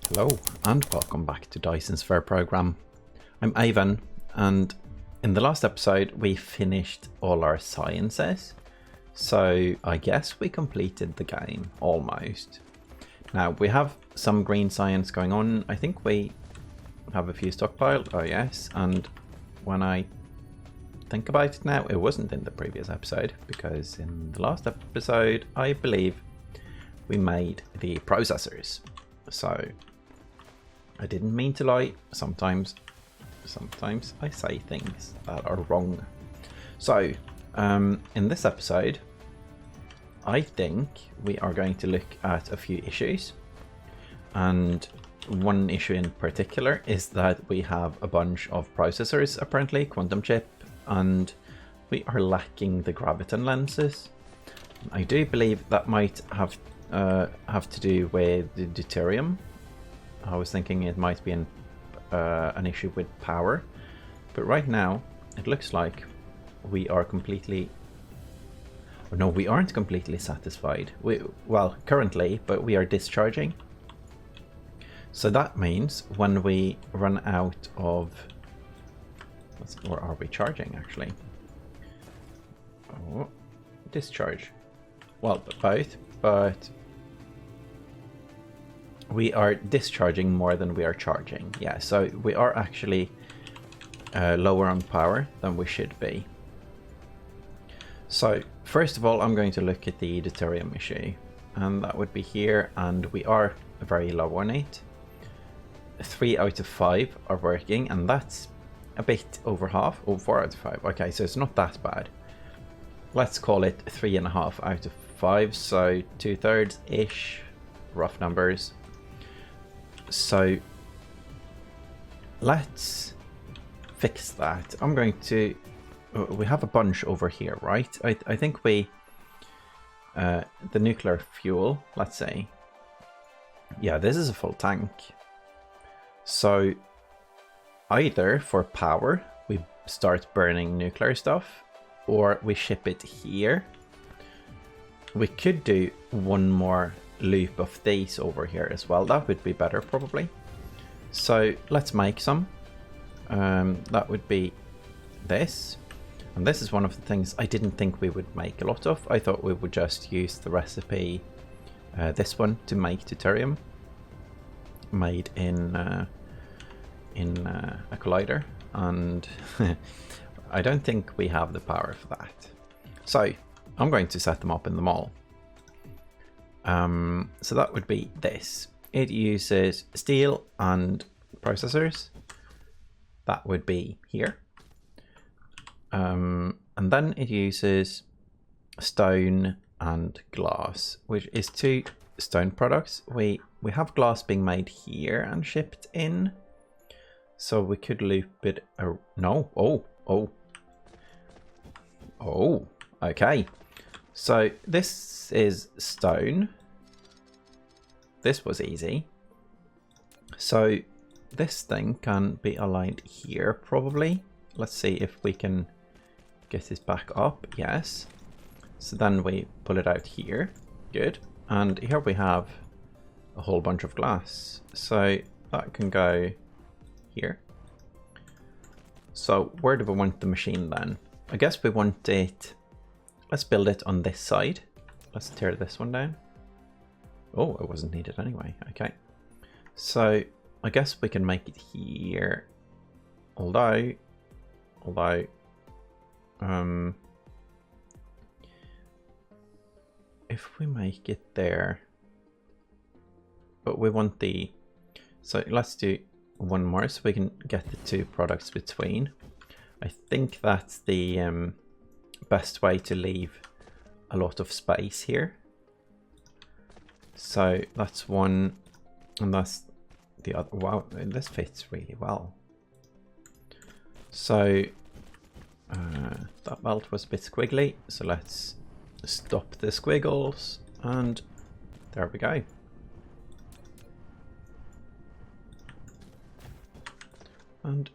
Hello and welcome back to Dyson Sphere Program. I'm Ivan, and in the last episode we finished all our sciences, so I guess we completed the game, almost. Now we have some green science going on. I think we have a few stockpiled, oh yes, and when I think about it now, it wasn't in the previous episode, because in the last episode I believe we made the processors. So I didn't mean to lie. Sometimes I say things that are wrong. So in this episode I think we are going to look at a few issues, and one issue in particular is that we have a bunch of processors, apparently quantum chip, and we are lacking the graviton lenses. I do believe that might have to do with the deuterium. I was thinking it might be an issue with power, but right now it looks like we are completely... No, we aren't completely satisfied. Well, currently, but we are discharging. So that means when we run out of... Or are we charging, actually? Oh, discharge. Well, both, but... we are discharging more than we are charging. Yeah, so we are actually lower on power than we should be. So first of all, I'm going to look at the deuterium issue, and that would be here, and we are very low on it. 3 out of 5 are working, and that's a bit over half. Oh, 4 out of 5. Okay, so it's not that bad. Let's call it 3.5 out of 5, so 2/3 ish, rough numbers. So let's fix that. I'm going to... we have a bunch over here, right? I think we... the nuclear fuel, let's say. Yeah, this is a full tank. So either for power we start burning nuclear stuff, or we ship it here. We could do one more loop of these over here as well. That would be better probably. So let's make some. That would be this, and this is one of the things I didn't think we would make a lot of. I thought we would just use the recipe, this one, to make deuterium made in a collider, and I don't think we have the power for that. So I'm going to set them up in the mall. So that would be this. It uses steel and processors. That would be here. And then it uses stone and glass, which is 2 stone products. We have glass being made here and shipped in. So we could loop it... no. Oh, okay. So this is stone. This was easy. So this thing can be aligned here probably. Let's see if we can get this back up. Yes. So then we pull it out here. Good. And here we have a whole bunch of glass. So that can go here. So where do we want the machine then? I guess we want it... let's build it on this side. Let's tear this one down. Oh, it wasn't needed anyway. Okay. So I guess we can make it here. Although if we make it there, but we want the... so let's do one more so we can get the 2 products between. I think that's the best way to leave a lot of space here. So that's one, and that's the other. Wow, this fits really well. So that belt was a bit squiggly, so let's stop the squiggles, and there we go. And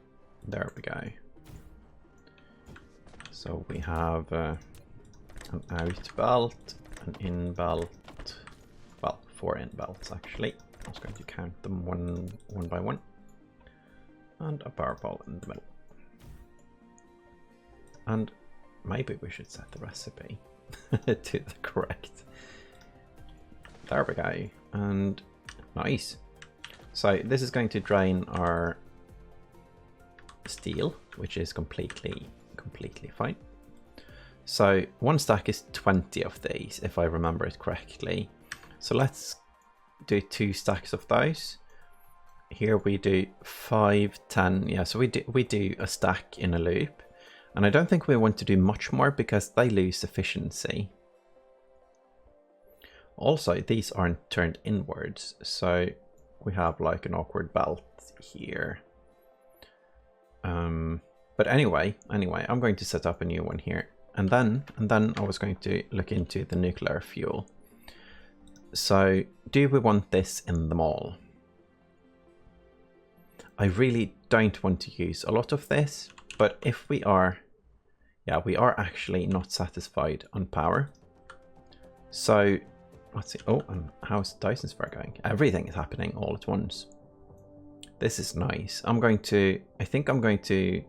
there we go. So we have an out belt, an in belt, well, 4 in belts actually. I was going to count them them one by one. And a power pole in the middle. And maybe we should set the recipe to the correct. There we go. And nice. So this is going to drain our steel, which is completely fine. So one stack is 20 of these, if I remember it correctly. So let's do 2 stacks of those. Here we do 5, 10. Yeah, so we do a stack in a loop. And I don't think we want to do much more because they lose efficiency. Also, these aren't turned inwards, so we have like an awkward belt here. But anyway, I'm going to set up a new one here. And then I was going to look into the nuclear fuel. So do we want this in the mall? I really don't want to use a lot of this, but if we are, yeah, we are actually not satisfied on power. So let's see. Oh, and how's Dyson Sphere going? Everything is happening all at once. This is nice. I think I'm going to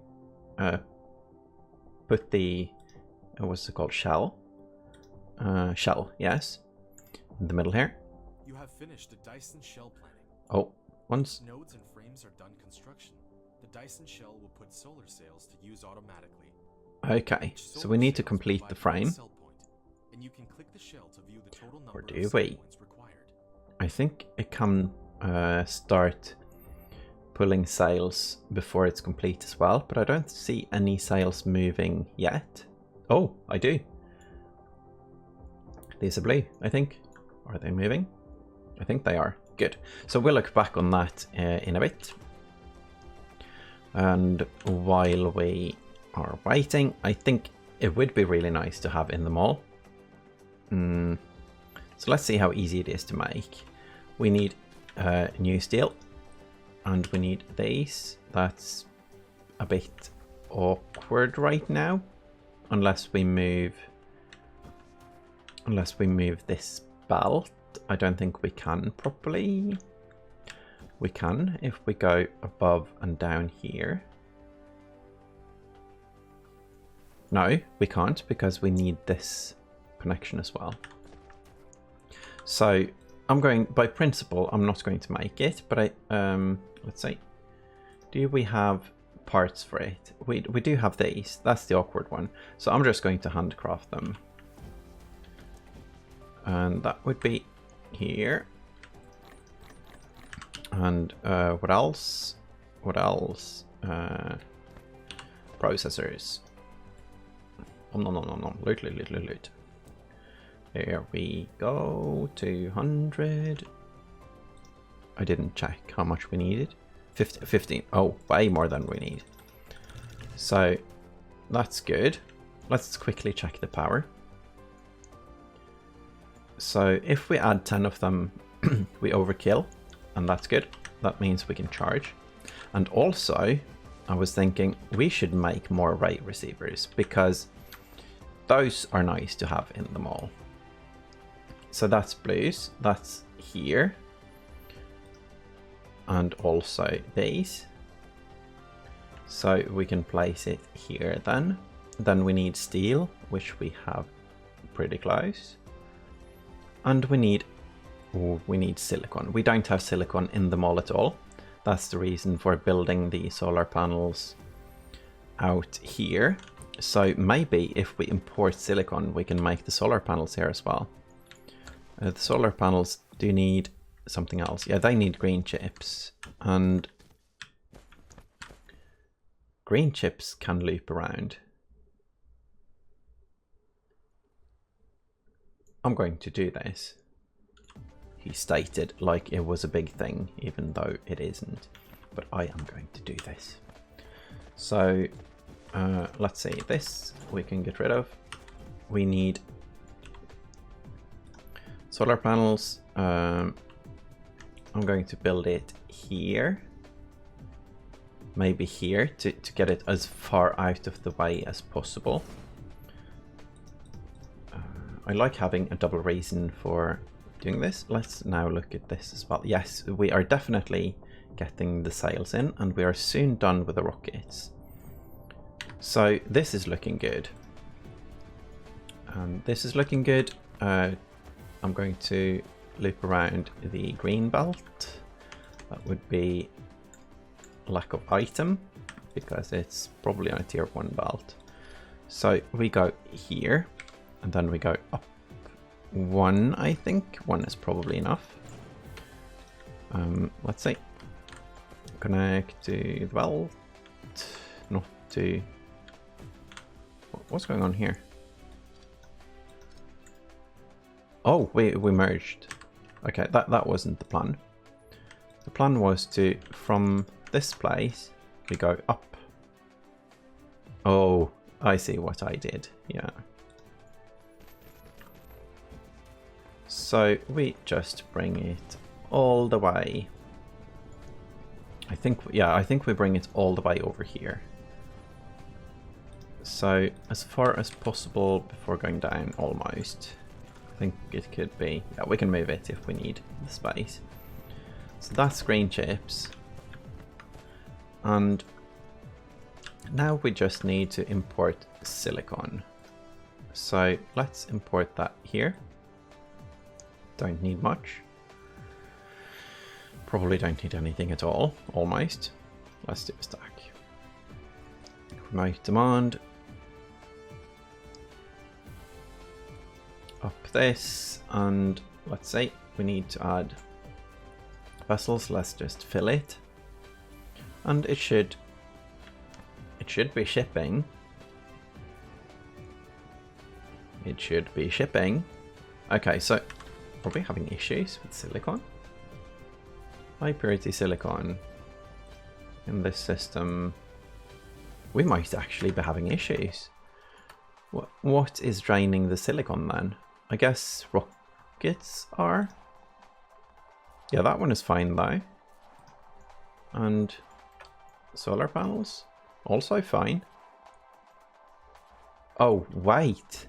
put the, what's it called? Shell, yes, in the middle here. You have finished the Dyson shell planning. Oh, once nodes and frames are done construction, the Dyson shell will put solar sails to use automatically. Okay, so we need to complete the frame. And you can click the shell to view the total number Or do we? Required. I think it can start pulling sails before it's complete as well, but I don't see any sails moving yet. Oh, I do. These are blue, I think. Are they moving? I think they are. Good. So we'll look back on that in a bit. And while we are waiting, I think it would be really nice to have in the mall. So let's see how easy it is to make. We need new steel. And we need these. That's a bit awkward right now. Unless we move this belt. I don't think we can properly. We can if we go above and down here. No, we can't because we need this connection as well. So I'm going, by principle, I'm not going to make it, but let's see. Do we have parts for it? We do have these. That's the awkward one. So I'm just going to handcraft them. And that would be here. And what else? What else? Processors. No. Loot. There we go. 200. I didn't check how much we needed. 15. Oh, way more than we need. So that's good. Let's quickly check the power. So if we add 10 of them, we overkill, and that's good. That means we can charge. And also, I was thinking we should make more ray receivers because those are nice to have in the mall. So that's blues, that's here. And also these. So we can place it here then. Then we need steel, which we have pretty close. And we need silicon. We don't have silicon in the mall at all. That's the reason for building the solar panels out here. So maybe if we import silicon, we can make the solar panels here as well. The solar panels do need something else. Yeah, they need green chips. And green chips can loop around. I'm going to do this. He stated like it was a big thing, even though it isn't. But I am going to do this. So let's see, this we can get rid of. We need solar panels. I'm going to build it here. Maybe here to get it as far out of the way as possible. I like having a double reason for doing this. Let's now look at this as well. Yes, we are definitely getting the sails in, and we are soon done with the rockets. So this is looking good. This is looking good. I'm going to loop around the green belt. That would be lack of item, because it's probably on a tier 1 belt. So we go here, and then we go up 1, I think. 1 is probably enough. Let's see. Connect to the belt, not to... What's going on here? Oh, we merged. Okay, that wasn't the plan. The plan was to, from this place, we go up. Oh, I see what I did, yeah. So we just bring it all the way. I think we bring it all the way over here. So as far as possible before going down, almost. I think it could be, yeah, we can move it if we need the space. So that's green chips. And now we just need to import silicon. So let's import that here. Don't need much. Probably don't need anything at all, almost. Let's do a stack. Remote demand. Up this, and let's say we need to add vessels. Let's just fill it. And it should be shipping. It should be shipping. Okay, so are we having issues with silicon? High purity silicon in this system. We might actually be having issues. What is draining the silicon then? I guess rockets are. Yeah, that one is fine though. And solar panels, also fine. Oh, wait.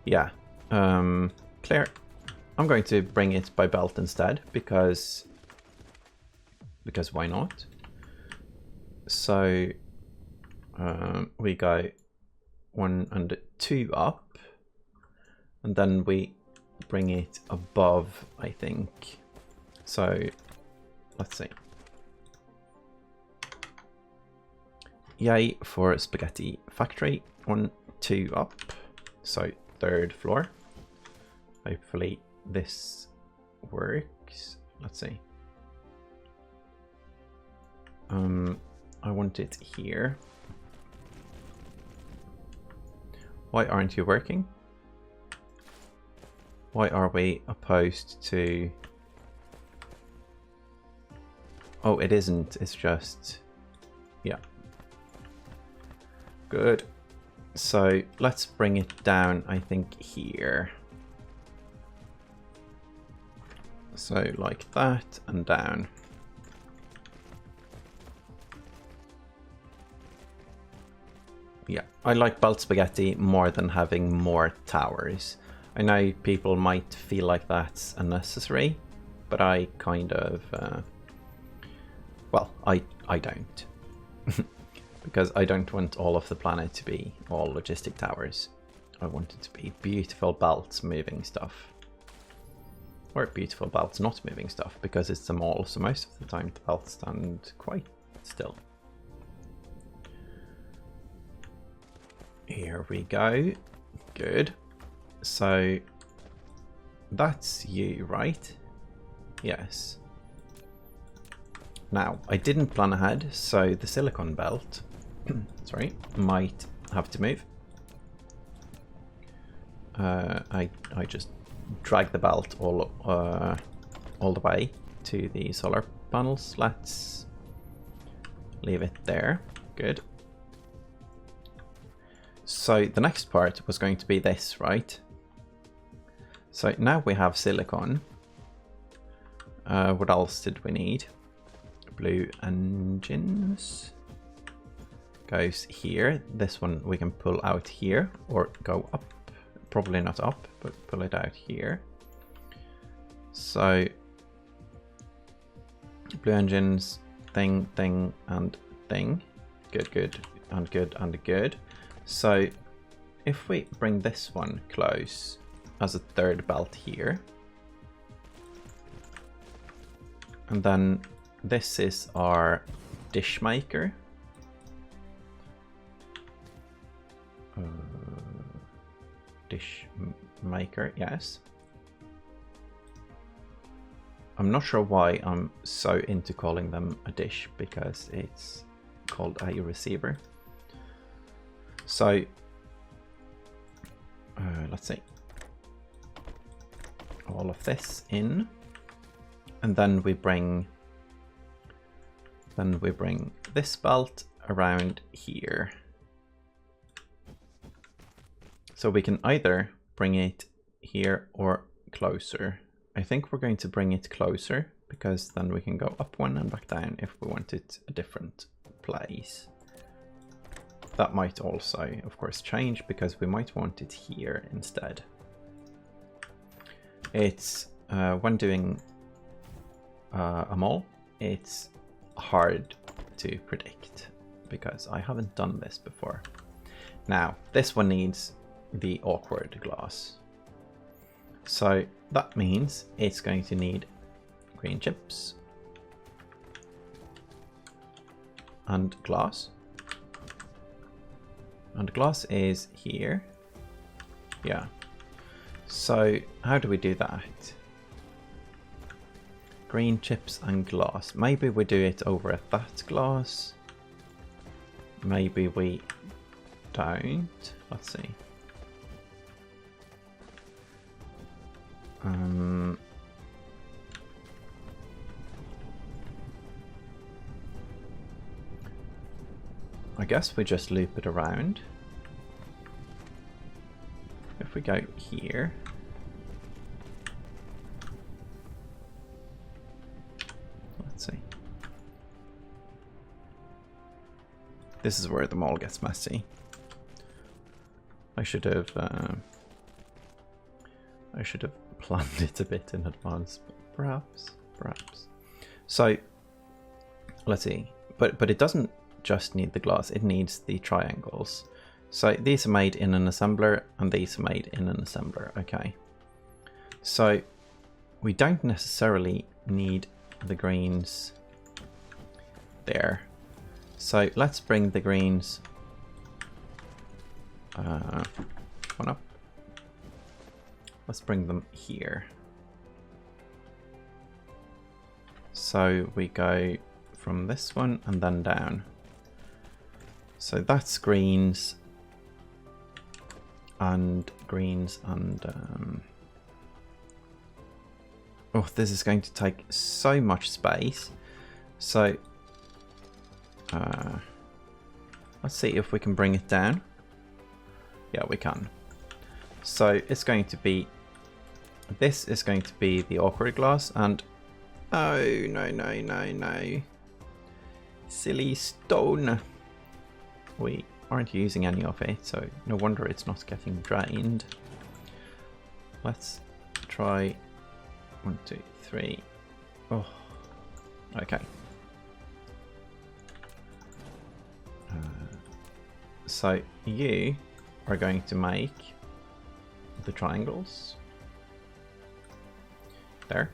Yeah, clear. I'm going to bring it by belt instead, because why not? So we go 1 and 2 up, and then we bring it above, I think. So let's see. Yay for spaghetti factory. 1, 2 up. So 3rd floor. Hopefully this works. Let's see. I want it here. Why aren't you working? Why are we opposed to... Oh, it isn't. It's just... Yeah. Good. So let's bring it down, I think, here. So like that and down. Yeah, I like belt spaghetti more than having more towers. I know people might feel like that's unnecessary, but I kind of, well, I don't. Because I don't want all of the planet to be all logistic towers. I want it to be beautiful belts moving stuff. Or beautiful belts not moving stuff, because it's a mall, so most of the time the belts stand quite still. Here we go. Good. So that's you, right? Yes. Now, I didn't plan ahead, so the silicon belt, sorry, might have to move. I just drag the belt all the way to the solar panels. Let's leave it there. Good. So the next part was going to be this, right? So now we have silicon. What else did we need? Blue engines. Goes here. This one we can pull out here or go up. Probably not up, but pull it out here. So blue engines, thing, and thing. Good, good, and good, and good. So if we bring this one close as a third belt here, and then this is our dish maker. Dish maker, yes. I'm not sure why I'm so into calling them a dish, because it's called a receiver. So let's see, all of this in, and then we bring this belt around here. So we can either bring it here or closer. I think we're going to bring it closer, because then we can go up one and back down if we want it a different place. That might also, of course, change, because we might want it here instead. It's, when doing a mall, it's hard to predict, because I haven't done this before. Now, this one needs the awkward glass. So that means it's going to need green chips and glass. And glass is here. Yeah. So how do we do that? Green chips and glass. Maybe we do it over at that glass. Maybe we don't. Let's see. I guess we just loop it around. If we go here, let's see. This is where the mall gets messy. I should have planned it a bit in advance, but perhaps. So let's see, but it doesn't just need the glass, it needs the triangles. So these are made in an assembler and these are made in an assembler. Okay, so we don't necessarily need the greens there. So let's bring the greens one up. Let's bring them here. So we go from this one and then down. So that's greens and greens and oh, this is going to take so much space. So let's see if we can bring it down. Yeah, we can. So it's going to be, this is going to be the awkward glass, and oh no, silly stone. We aren't using any of it, so no wonder it's not getting drained. Let's try 1, 2, 3. Oh, okay. So you are going to make the triangles there,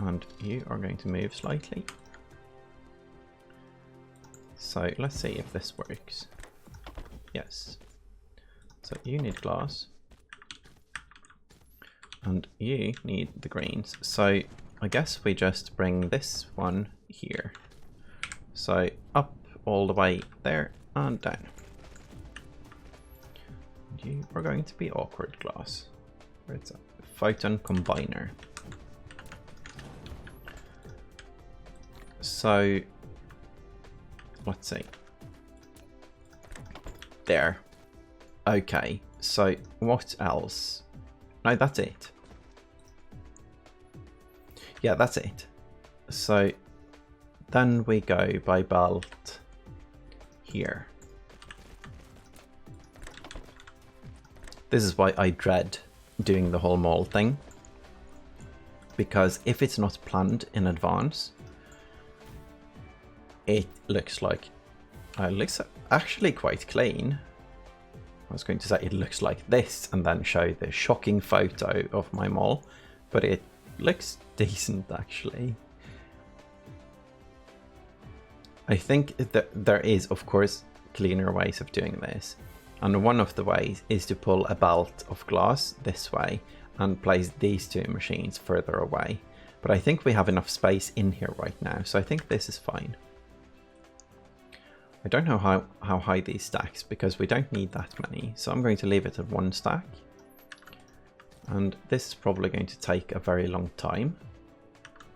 and you are going to move slightly. So let's see if this works. Yes. So you need glass and you need the greens. So I guess we just bring this one here. So up all the way there and down. And you are going to be awkward glass. Where it's a photon combiner. So let's see. There. Okay, so what else? No, that's it. Yeah, that's it. So then we go by belt here. This is why I dread doing the whole mall thing. because if it's not planned in advance, it looks like it looks actually quite clean. I was going to say it looks like this and then show the shocking photo of my mall, but it looks decent actually. I think that there is, of course, cleaner ways of doing this, and one of the ways is to pull a belt of glass this way and place these two machines further away, but I think we have enough space in here right now, so I think this is fine. I don't know how high these stacks, because we don't need that many, so I'm going to leave it at 1 stack, and this is probably going to take a very long time.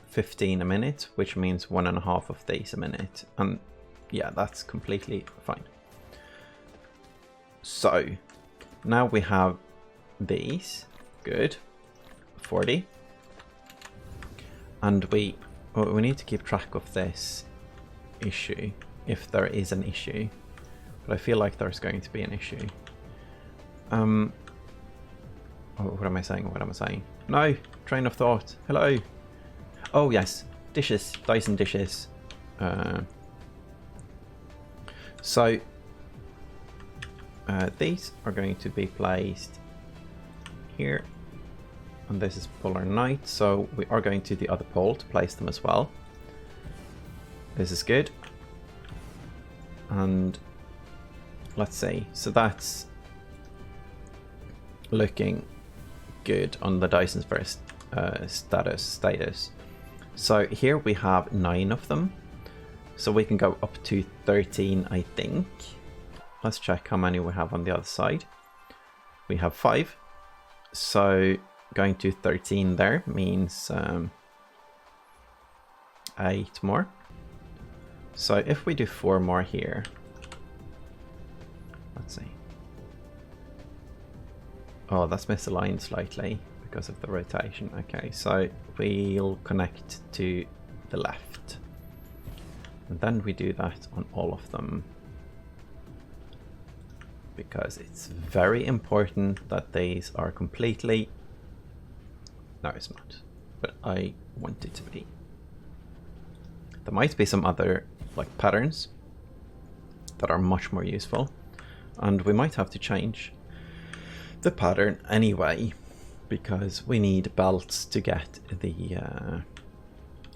15 a minute, which means 1.5 of these a minute, and yeah, that's completely fine. So now we have these, good, 40, and we need to keep track of this issue, if there is an issue, but I feel like there's going to be an issue. Oh, what am I saying? No, train of thought, hello. Oh yes, dishes, Dyson dishes. So these are going to be placed here, and this is polar night, so we are going to the other pole to place them as well. This is good. And let's see, so that's looking good on the Dyson Sphere status. So here we have 9 of them, so we can go up to 13, I think. Let's check how many we have on the other side. We have 5, so going to 13 there means 8 more. So if we do 4 more here, let's see. Oh, that's misaligned slightly because of the rotation. Okay, so we'll connect to the left. And then we do that on all of them, because it's very important that these are completely... No, it's not, but I want it to be. There might be some other like patterns that are much more useful, and we might have to change the pattern anyway, because we need belts to get the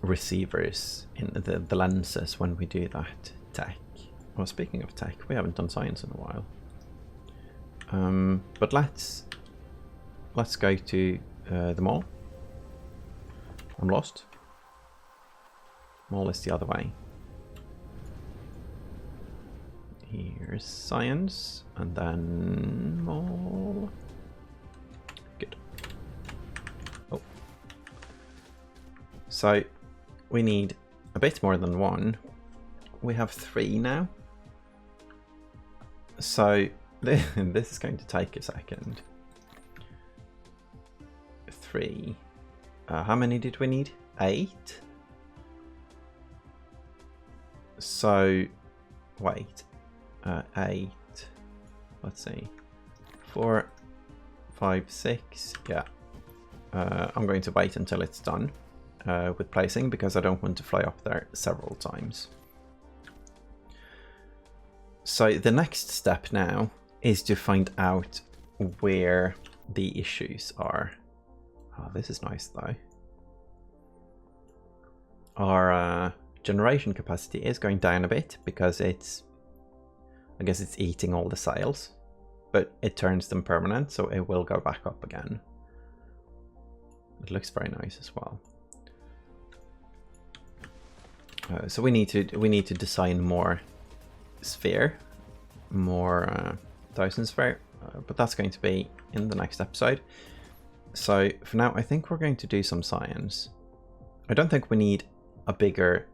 receivers in the lenses when we do that tech. Well, speaking of tech, we haven't done science in a while. But let's go to the mall. I'm lost. Mall is the other way. Here's science, and then mall. Good. Oh. So we need a bit more than 1. We have 3 now. So this is going to take a second. 3. How many did we need? 8. So wait. 8. Let's see. 4, 5, 6. Yeah. I'm going to wait until it's done with placing, because I don't want to fly up there several times. So the next step now is to find out where the issues are. Oh, this is nice though. Our generation capacity is going down a bit because it's, I guess it's eating all the sails, but it turns them permanent, so it will go back up again. It looks very nice as well. So we need to design more sphere, more Dyson Sphere, but that's going to be in the next episode. So for now, I think we're going to do some science. I don't think we need a bigger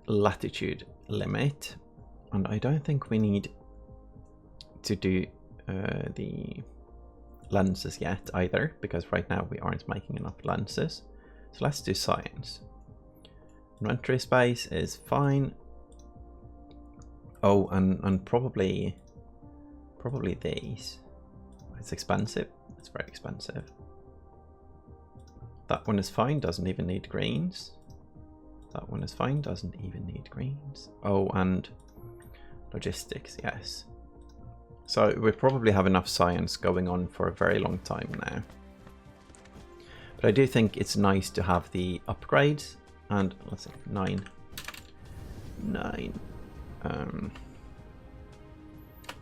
latitude limit, and I don't think we need to do the lenses yet either, because right now we aren't making enough lenses. So let's do science. Inventory space is fine. Oh, and probably these. It's expensive. It's very expensive. That one is fine, doesn't even need greens. That one is fine, doesn't even need greens. Oh, and logistics, yes. So we probably have enough science going on for a very long time now. But I do think it's nice to have the upgrades. And let's see, 9.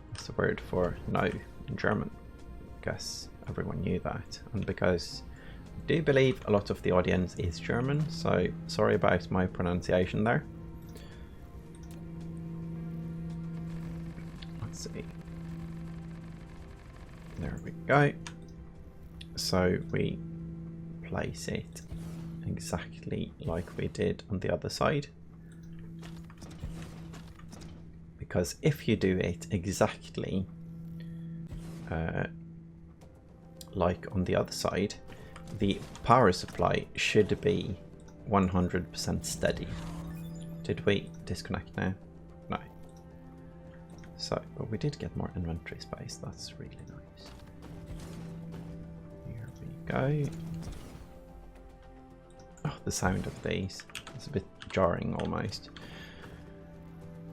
What's the word for no in German? I guess everyone knew that. And because I do believe a lot of the audience is German, so sorry about my pronunciation there. Let's see. There we go. So we place it exactly like we did on the other side. Because if you do it exactly like on the other side, the power supply should be 100% steady. Did we disconnect now? No. So, but we did get more inventory space. That's really nice. Here we go. Oh, the sound of these. It's a bit jarring almost.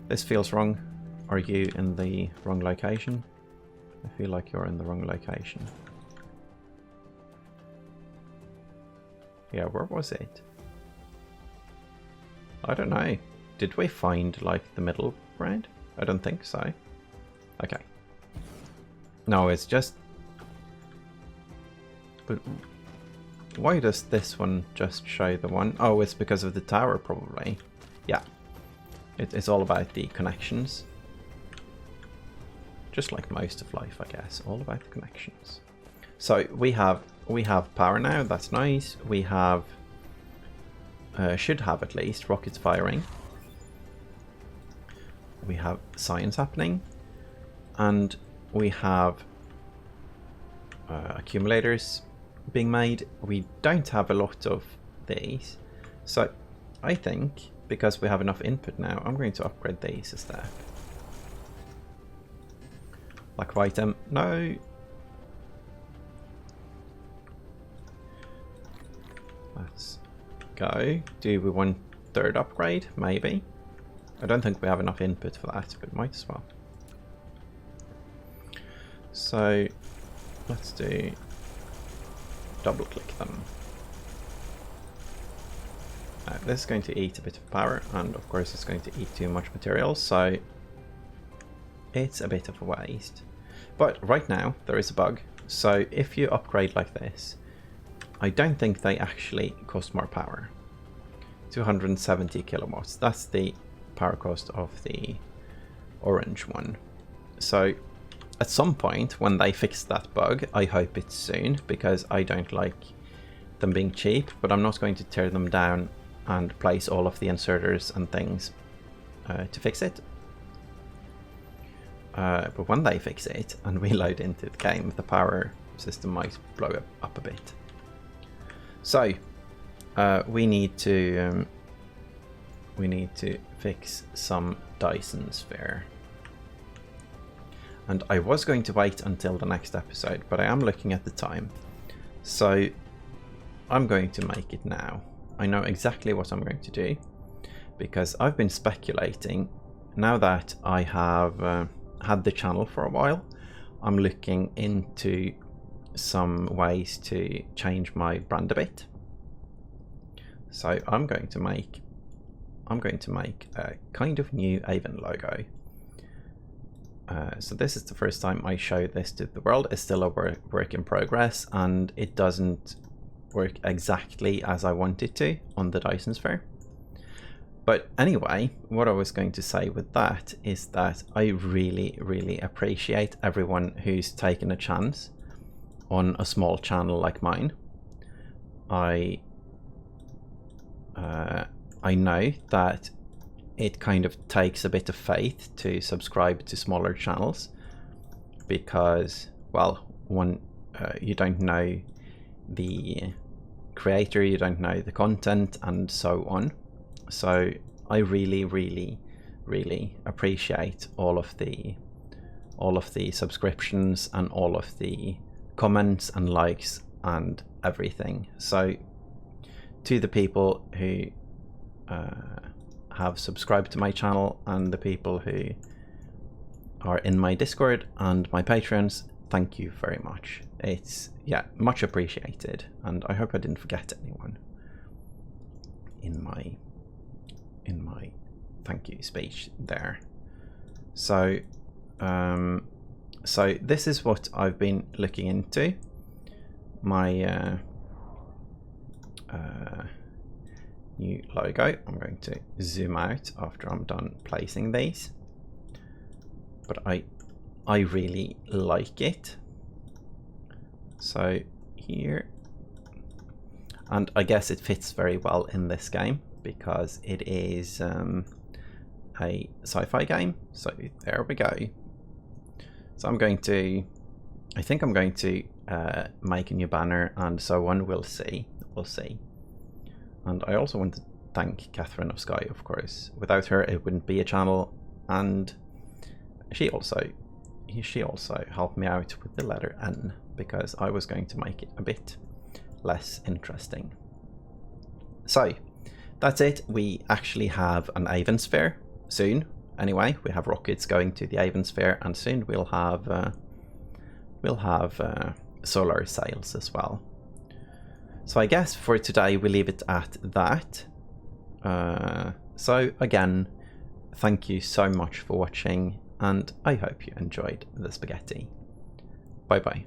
This feels wrong. Are you in the wrong location? I feel like you're in the wrong location. Yeah, where was it? I don't know. Did we find like the middle ground? I don't think so. Okay. No, it's just... But why does this one just show the one? Oh, it's because of the tower probably. Yeah. It's all about the connections. Just like most of life, I guess. All about the connections. So we have power now. That's nice. We have... should have at least rockets firing. We have science happening. And we have accumulators being made. We don't have a lot of these. So I think, because we have enough input now, I'm going to upgrade these instead. Like item, no. Let's go. Do we want third upgrade? Maybe. I don't think we have enough input for that, but might as well. So let's do double click them. This is going to eat a bit of power, and of course it's going to eat too much material, so it's a bit of a waste. But right now there is a bug, so if you upgrade like this, I don't think they actually cost more power. 270 kilowatts, that's the power cost of the orange one. So at some point when they fix that bug, I hope it's soon, because I don't like them being cheap, but I'm not going to tear them down and place all of the inserters and things to fix it. But when they fix it and reload into the game, the power system might blow up a bit. So we need to fix some Dyson Sphere. And I was going to wait until the next episode, but I am looking at the time. So I'm going to make it now. I know exactly what I'm going to do, because I've been speculating. Now that I have had the channel for a while, I'm looking into some ways to change my brand a bit. So I'm going to make a kind of new Aven logo. So this is the first time I show this to the world. It's still a work in progress, and it doesn't work exactly as I want it to on the Dyson Sphere. But anyway, what I was going to say with that is that I really, really appreciate everyone who's taken a chance on a small channel like mine. I know that it kind of takes a bit of faith to subscribe to smaller channels, because, well, one, you don't know the creator, you don't know the content, and so on. So I really, really, really appreciate all of the subscriptions and all of the comments and likes and everything. So to the people who have subscribed to my channel and the people who are in my Discord and my Patreons, thank you very much. It's, yeah, much appreciated, and I hope I didn't forget anyone in my thank you speech there. So so this is what I've been looking into. My new logo. I'm going to zoom out after I'm done placing these, but I really like it. So here, and I guess it fits very well in this game because it is a sci-fi game. So there we go. So I think I'm going to make a new banner and so on. We'll see. And I also want to thank Catherine of Sky, of course. Without her, it wouldn't be a channel, and she also helped me out with the letter N because I was going to make it a bit less interesting. So that's it. We actually have an Avensphere soon. Anyway, we have rockets going to the Avensphere, and soon we'll have solar sails as well. So I guess for today we leave it at that. So again, thank you so much for watching, and I hope you enjoyed the spaghetti. Bye bye.